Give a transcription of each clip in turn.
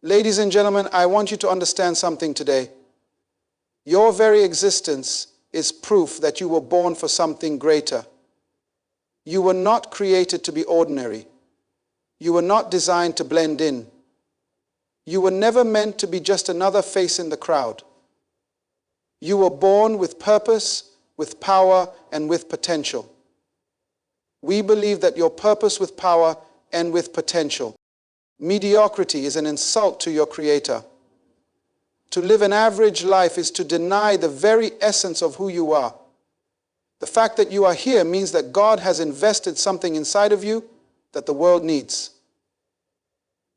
Ladies and gentlemen, I want you to understand something today. Your very existence is proof that you were born for something greater. You were not created to be ordinary. You were not designed to blend in. You were never meant to be just another face in the crowd. You were born with purpose, with power, and with potential. We believe that your purpose with power and with potential. Mediocrity is an insult to your Creator. To live an average life is to deny the very essence of who you are. The fact that you are here means that God has invested something inside of you that the world needs.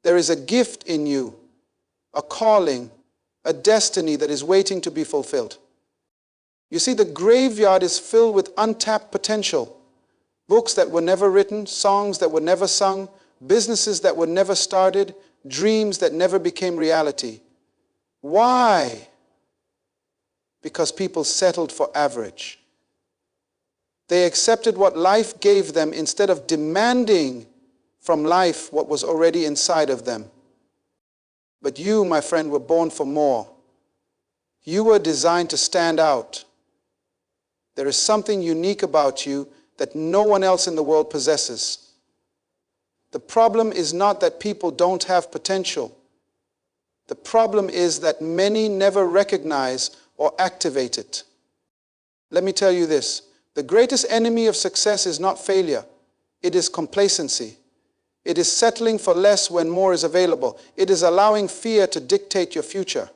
There is a gift in you, a calling, a destiny that is waiting to be fulfilled. You see, the graveyard is filled with untapped potential. Books that were never written, songs that were never sung, businesses that were never started, dreams that never became reality. Why? Because people settled for average. They accepted what life gave them instead of demanding from life what was already inside of them. But you, my friend, were born for more. You were designed to stand out. There is something unique about you that no one else in the world possesses. The problem is not that people don't have potential. The problem is that many never recognize or activate it. Let me tell you this. The greatest enemy of success is not failure. It is complacency. It is settling for less when more is available. It is allowing fear to dictate your future.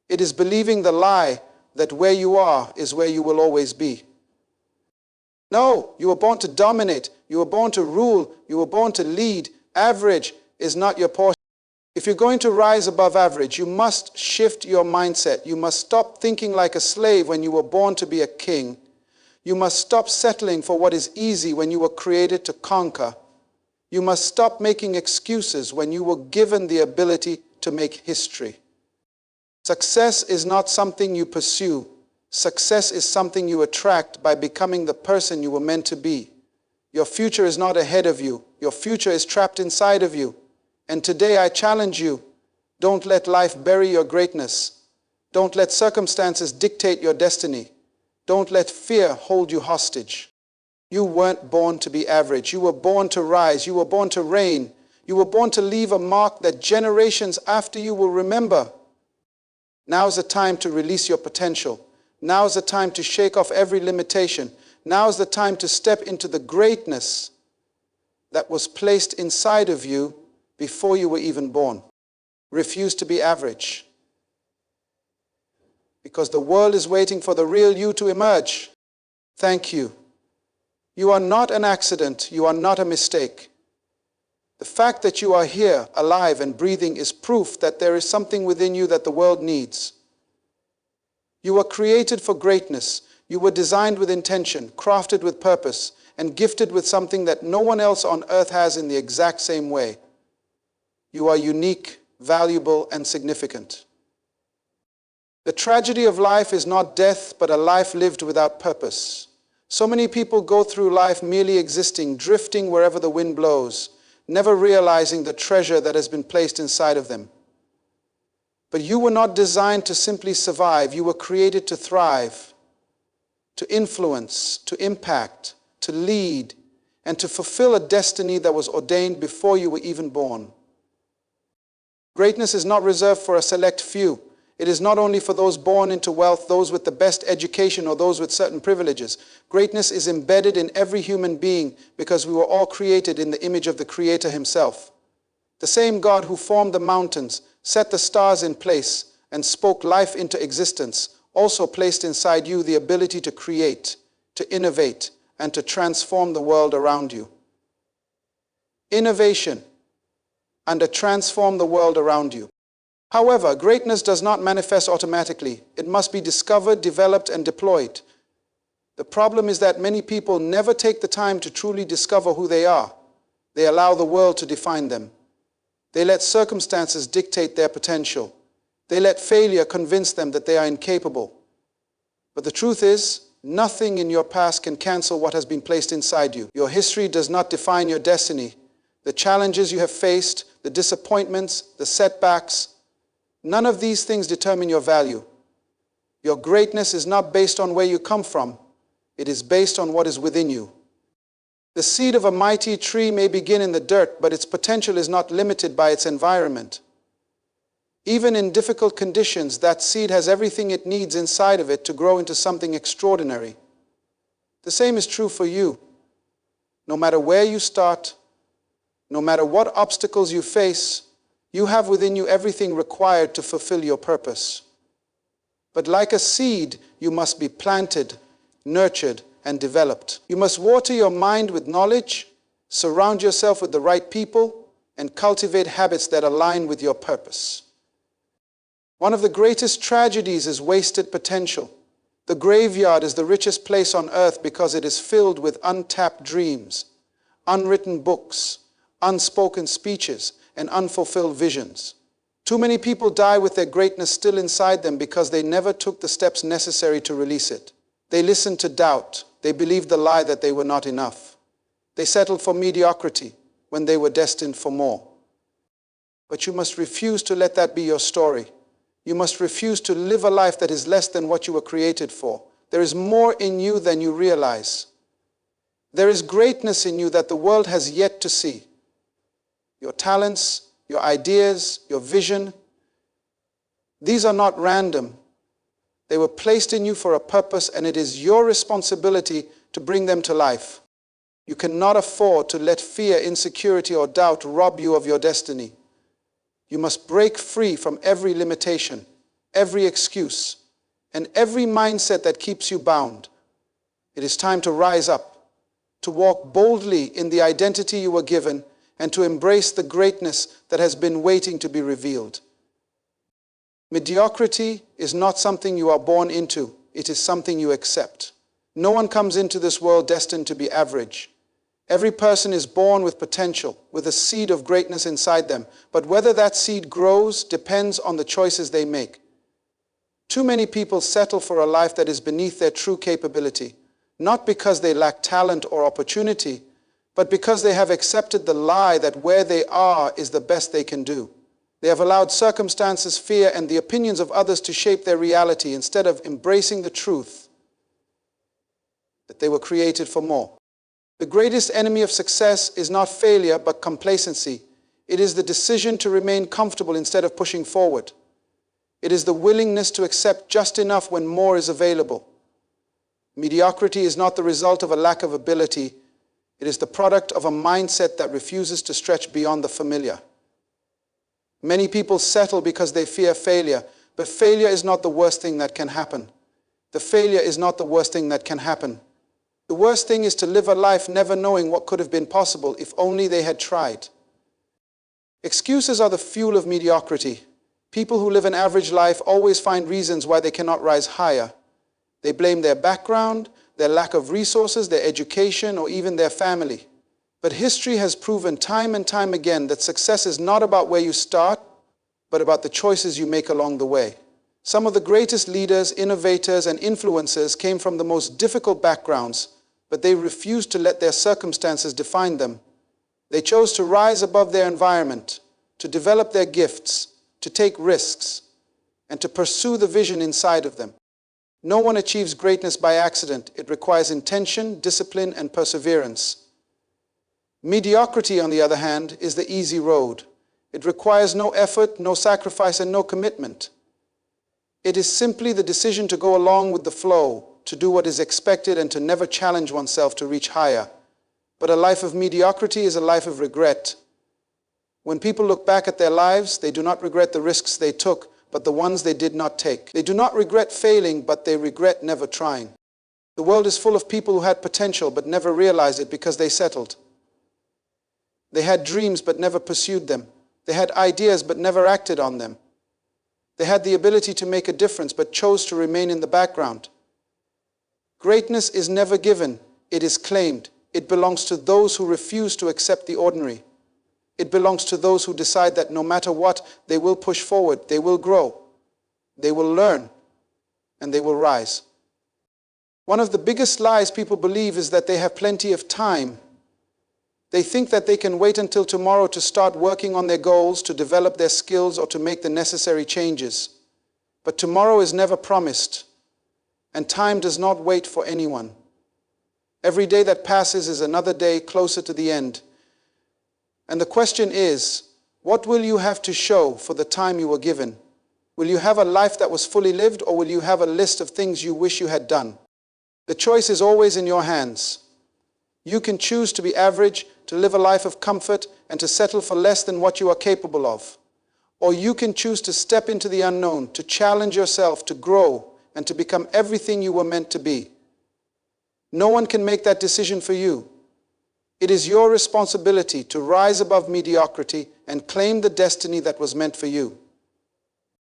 It is believing the lie that where you are is where you will always be. No, you were born to dominate. You were born to rule. You were born to lead. Average is not your portion. If you're going to rise above average, you must shift your mindset. You must stop thinking like a slave when you were born to be a king. You must stop settling for what is easy when you were created to conquer. You must stop making excuses when you were given the ability to make history. Success is not something you pursue. Success is something you attract by becoming the person you were meant to be. Your future is not ahead of you. Your future is trapped inside of you. And today I challenge you, don't let life bury your greatness. Don't let circumstances dictate your destiny. Don't let fear hold you hostage. You weren't born to be average. You were born to rise. You were born to reign. You were born to leave a mark that generations after you will remember. Now's the time to release your potential. Now's the time to shake off every limitation. Now's the time to step into the greatness that was placed inside of you before you were even born. Refuse to be average. Because the world is waiting for the real you to emerge. Thank you. You are not an accident. You are not a mistake. The fact that you are here, alive and breathing, is proof that there is something within you that the world needs. You were created for greatness. You were designed with intention, crafted with purpose, and gifted with something that no one else on earth has in the exact same way. You are unique, valuable, and significant. The tragedy of life is not death, but a life lived without purpose. So many people go through life merely existing, drifting wherever the wind blows, never realizing the treasure that has been placed inside of them. But you were not designed to simply survive. You were created to thrive, to influence, to impact, to lead, and to fulfill a destiny that was ordained before you were even born. Greatness is not reserved for a select few. It is not only for those born into wealth, those with the best education, or those with certain privileges. Greatness is embedded in every human being because we were all created in the image of the Creator Himself. The same God who formed the mountains, set the stars in place, and spoke life into existence, also placed inside you the ability to create, to innovate, and to transform the world around you. Innovation and to transform the world around you. However, greatness does not manifest automatically. It must be discovered, developed, and deployed. The problem is that many people never take the time to truly discover who they are. They allow the world to define them. They let circumstances dictate their potential. They let failure convince them that they are incapable. But the truth is, nothing in your past can cancel what has been placed inside you. Your history does not define your destiny. the challenges you have faced, the disappointments, the setbacks, none of these things determine your value. Your greatness is not based on where you come from. It is based on what is within you. The seed of a mighty tree may begin in the dirt, but its potential is not limited by its environment. Even in difficult conditions, that seed has everything it needs inside of it to grow into something extraordinary. The same is true for you. No matter where you start, no matter what obstacles you face, you have within you everything required to fulfill your purpose. But like a seed, you must be planted, nurtured, and developed. You must water your mind with knowledge, surround yourself with the right people, and cultivate habits that align with your purpose. One of the greatest tragedies is wasted potential. The graveyard is the richest place on earth because it is filled with untapped dreams, unwritten books, unspoken speeches, and unfulfilled visions. Too many people die with their greatness still inside them because they never took the steps necessary to release it. They listened to doubt. They believed the lie that they were not enough. They settled for mediocrity when they were destined for more. But you must refuse to let that be your story. You must refuse to live a life that is less than what you were created for. There is more in you than you realize. There is greatness in you that the world has yet to see. Your talents, your ideas, your vision, these are not random. They were placed in you for a purpose, and it is your responsibility to bring them to life. You cannot afford to let fear, insecurity, or doubt rob you of your destiny. You must break free from every limitation, every excuse, and every mindset that keeps you bound. It is time to rise up, to walk boldly in the identity you were given, and to embrace the greatness that has been waiting to be revealed. Mediocrity is not something you are born into. It is something you accept. No one comes into this world destined to be average. Every person is born with potential, with a seed of greatness inside them. But whether that seed grows depends on the choices they make. Too many people settle for a life that is beneath their true capability, not because they lack talent or opportunity, but because they have accepted the lie that where they are is the best they can do. They have allowed circumstances, fear, and the opinions of others to shape their reality instead of embracing the truth that they were created for more. The greatest enemy of success is not failure, but complacency. It is the decision to remain comfortable instead of pushing forward. It is the willingness to accept just enough when more is available. Mediocrity is not the result of a lack of ability. It is the product of a mindset that refuses to stretch beyond the familiar. Many people settle because they fear failure, but failure is not the worst thing that can happen. The failure is not the worst thing that can happen. The worst thing is to live a life never knowing what could have been possible if only they had tried. Excuses are the fuel of mediocrity. People who live an average life always find reasons why they cannot rise higher. They blame their background, their lack of resources, their education, or even their family. But history has proven time and time again that success is not about where you start, but about the choices you make along the way. Some of the greatest leaders, innovators, and influencers came from the most difficult backgrounds, but they refused to let their circumstances define them. They chose to rise above their environment, to develop their gifts, to take risks, and to pursue the vision inside of them. No one achieves greatness by accident. It requires intention, discipline, and perseverance. Mediocrity, on the other hand, is the easy road. It requires no effort, no sacrifice, and no commitment. It is simply the decision to go along with the flow, to do what is expected, and to never challenge oneself to reach higher. But a life of mediocrity is a life of regret. When people look back at their lives, they do not regret the risks they took, but the ones they did not take. They do not regret failing, but they regret never trying. The world is full of people who had potential but never realized it because they settled. They had dreams but never pursued them. They had ideas but never acted on them. They had the ability to make a difference but chose to remain in the background. Greatness is never given, it is claimed. It belongs to those who refuse to accept the ordinary. It belongs to those who decide that no matter what, they will push forward, they will grow, they will learn, and they will rise. One of the biggest lies people believe is that they have plenty of time. They think that they can wait until tomorrow to start working on their goals, to develop their skills, or to make the necessary changes. But tomorrow is never promised, and time does not wait for anyone. Every day that passes is another day closer to the end. And the question is, what will you have to show for the time you were given? Will you have a life that was fully lived, or will you have a list of things you wish you had done? The choice is always in your hands. You can choose to be average, to live a life of comfort, and to settle for less than what you are capable of. Or you can choose to step into the unknown, to challenge yourself, to grow, and to become everything you were meant to be. No one can make that decision for you. It is your responsibility to rise above mediocrity and claim the destiny that was meant for you.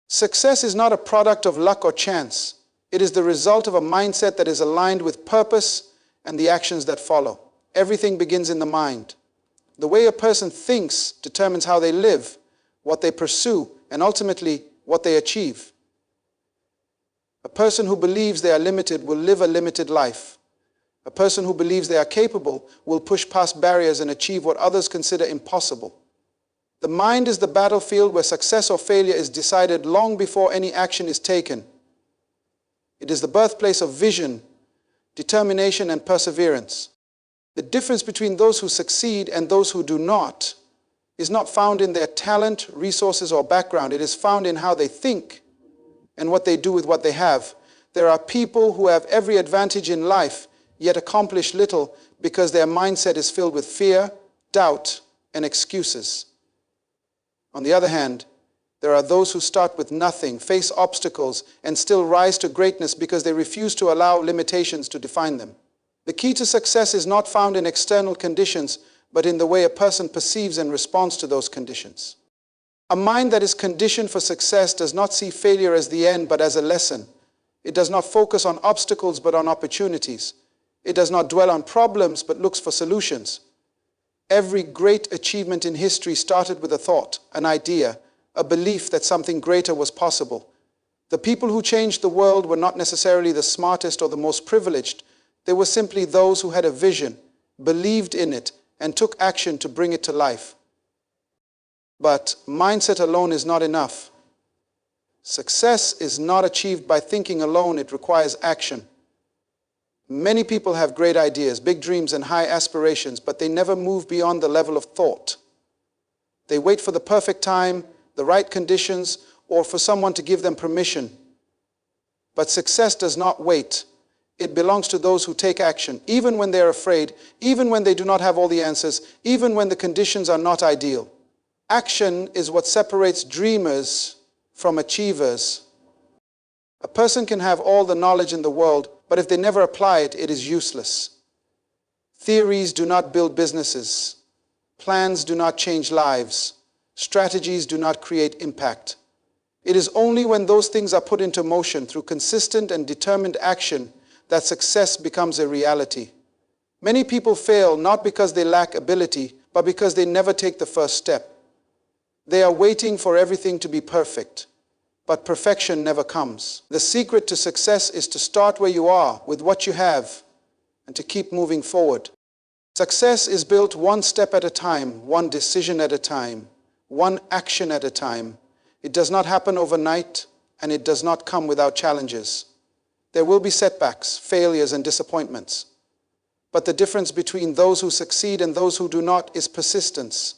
Success is not a product of luck or chance. It is the result of a mindset that is aligned with purpose and the actions that follow. Everything begins in the mind. The way a person thinks determines how they live, what they pursue, and ultimately what they achieve. A person who believes they are limited will live a limited life. A person who believes they are capable will push past barriers and achieve what others consider impossible. The mind is the battlefield where success or failure is decided long before any action is taken. It is the birthplace of vision, determination, and perseverance. The difference between those who succeed and those who do not is not found in their talent, resources, or background. It is found in how they think and what they do with what they have. There are people who have every advantage in life, yet accomplish little because their mindset is filled with fear, doubt, and excuses. On the other hand, there are those who start with nothing, face obstacles, and still rise to greatness because they refuse to allow limitations to define them. The key to success is not found in external conditions, but in the way a person perceives and responds to those conditions. A mind that is conditioned for success does not see failure as the end, but as a lesson. It does not focus on obstacles, but on opportunities. It does not dwell on problems, but looks for solutions. Every great achievement in history started with a thought, an idea, a belief that something greater was possible. The people who changed the world were not necessarily the smartest or the most privileged. They were simply those who had a vision, believed in it, and took action to bring it to life. But mindset alone is not enough. Success is not achieved by thinking alone. It requires action. Many people have great ideas, big dreams, and high aspirations, but they never move beyond the level of thought. They wait for the perfect time, the right conditions, or for someone to give them permission. But success does not wait. It belongs to those who take action, even when they are afraid, even when they do not have all the answers, even when the conditions are not ideal. Action is what separates dreamers from achievers. A person can have all the knowledge in the world, but if they never apply it, it is useless. Theories do not build businesses. Plans do not change lives. Strategies do not create impact. It is only when those things are put into motion through consistent and determined action that success becomes a reality. Many people fail not because they lack ability, but because they never take the first step. They are waiting for everything to be perfect, but perfection never comes. The secret to success is to start where you are, with what you have, and to keep moving forward. Success is built one step at a time, one decision at a time, one action at a time. It does not happen overnight, and it does not come without challenges. There will be setbacks, failures, and disappointments. But the difference between those who succeed and those who do not is persistence.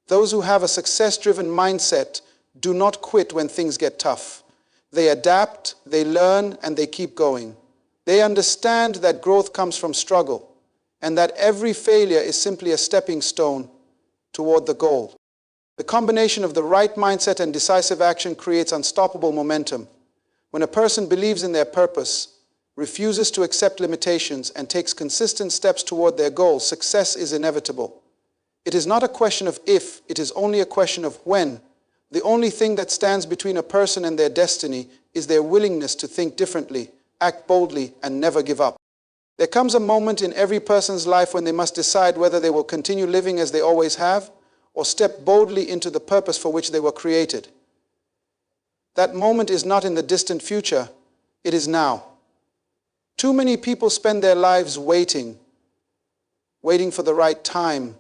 Those who have a success-driven mindset do not quit when things get tough. They adapt, they learn, and they keep going. They understand that growth comes from struggle, and that every failure is simply a stepping stone toward the goal. The combination of the right mindset and decisive action creates unstoppable momentum. When a person believes in their purpose, refuses to accept limitations, and takes consistent steps toward their goal, success is inevitable. It is not a question of if, it is only a question of when. The only thing that stands between a person and their destiny is their willingness to think differently, act boldly, and never give up. There comes a moment in every person's life when they must decide whether they will continue living as they always have, or step boldly into the purpose for which they were created. That moment is not in the distant future, it is now. Too many people spend their lives waiting. waiting for the right time,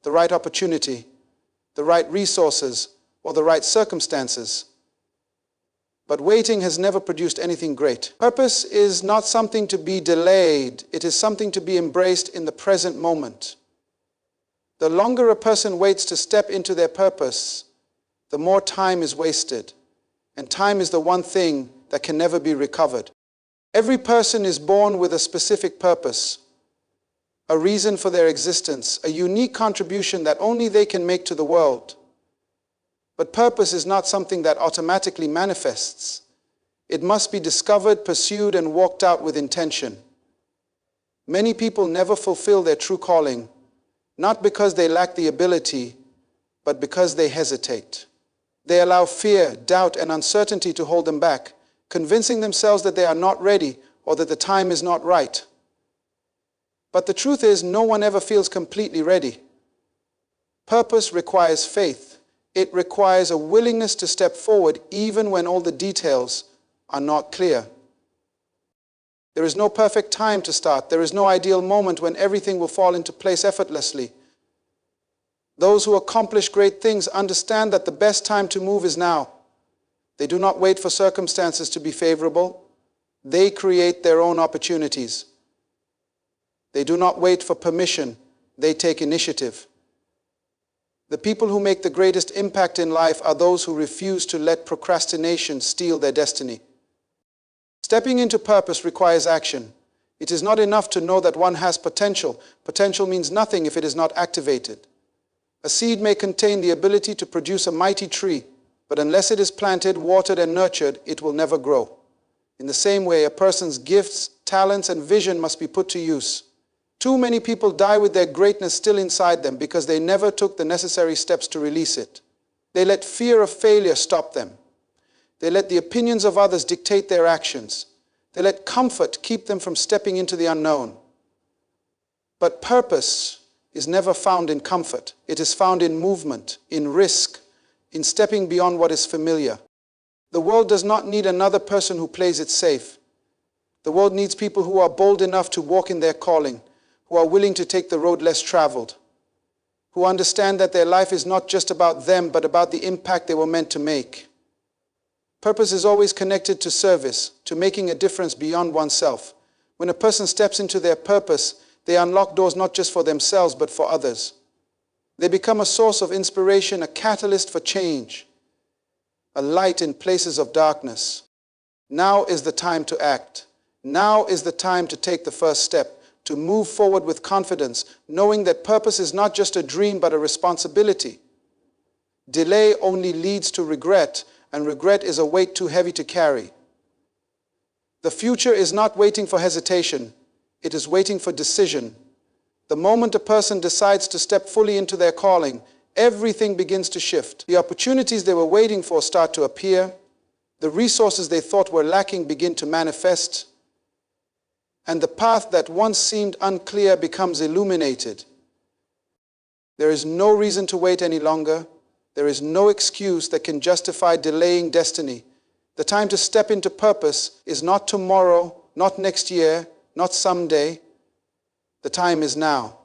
the right opportunity, the right resources, or the right circumstances. But waiting has never produced anything great. Purpose is not something to be delayed. It is something to be embraced in the present moment. The longer a person waits to step into their purpose, the more time is wasted. And time is the one thing that can never be recovered. Every person is born with a specific purpose, a reason for their existence, a unique contribution that only they can make to the world. But purpose is not something that automatically manifests. It must be discovered, pursued, and walked out with intention. Many people never fulfill their true calling, not because they lack the ability, but because they hesitate. They allow fear, doubt, and uncertainty to hold them back, convincing themselves that they are not ready or that the time is not right. But the truth is, no one ever feels completely ready. Purpose requires faith. It requires a willingness to step forward even when all the details are not clear. There is no perfect time to start. There is no ideal moment when everything will fall into place effortlessly. Those who accomplish great things understand that the best time to move is now. They do not wait for circumstances to be favorable. They create their own opportunities. They do not wait for permission. They take initiative. The people who make the greatest impact in life are those who refuse to let procrastination steal their destiny. Stepping into purpose requires action. It is not enough to know that one has potential. Potential means nothing if it is not activated. A seed may contain the ability to produce a mighty tree, but unless it is planted, watered, and nurtured, it will never grow. In the same way, a person's gifts, talents, and vision must be put to use. Too many people die with their greatness still inside them because they never took the necessary steps to release it. They let fear of failure stop them. They let the opinions of others dictate their actions. They let comfort keep them from stepping into the unknown. But purpose is never found in comfort. It is found in movement, in risk, in stepping beyond what is familiar. The world does not need another person who plays it safe. The world needs people who are bold enough to walk in their calling, who are willing to take the road less traveled, who understand that their life is not just about them, but about the impact they were meant to make. Purpose is always connected to service, to making a difference beyond oneself. When a person steps into their purpose, they unlock doors not just for themselves, but for others. They become a source of inspiration, a catalyst for change, a light in places of darkness. Now is the time to act. Now is the time to take the first step, to move forward with confidence, knowing that purpose is not just a dream, but a responsibility. Delay only leads to regret, and regret is a weight too heavy to carry. The future is not waiting for hesitation. It is waiting for decision. The moment a person decides to step fully into their calling, everything begins to shift. The opportunities they were waiting for start to appear. The resources they thought were lacking begin to manifest. And the path that once seemed unclear becomes illuminated. There is no reason to wait any longer. There is no excuse that can justify delaying destiny. The time to step into purpose is not tomorrow, not next year, not someday. The time is now.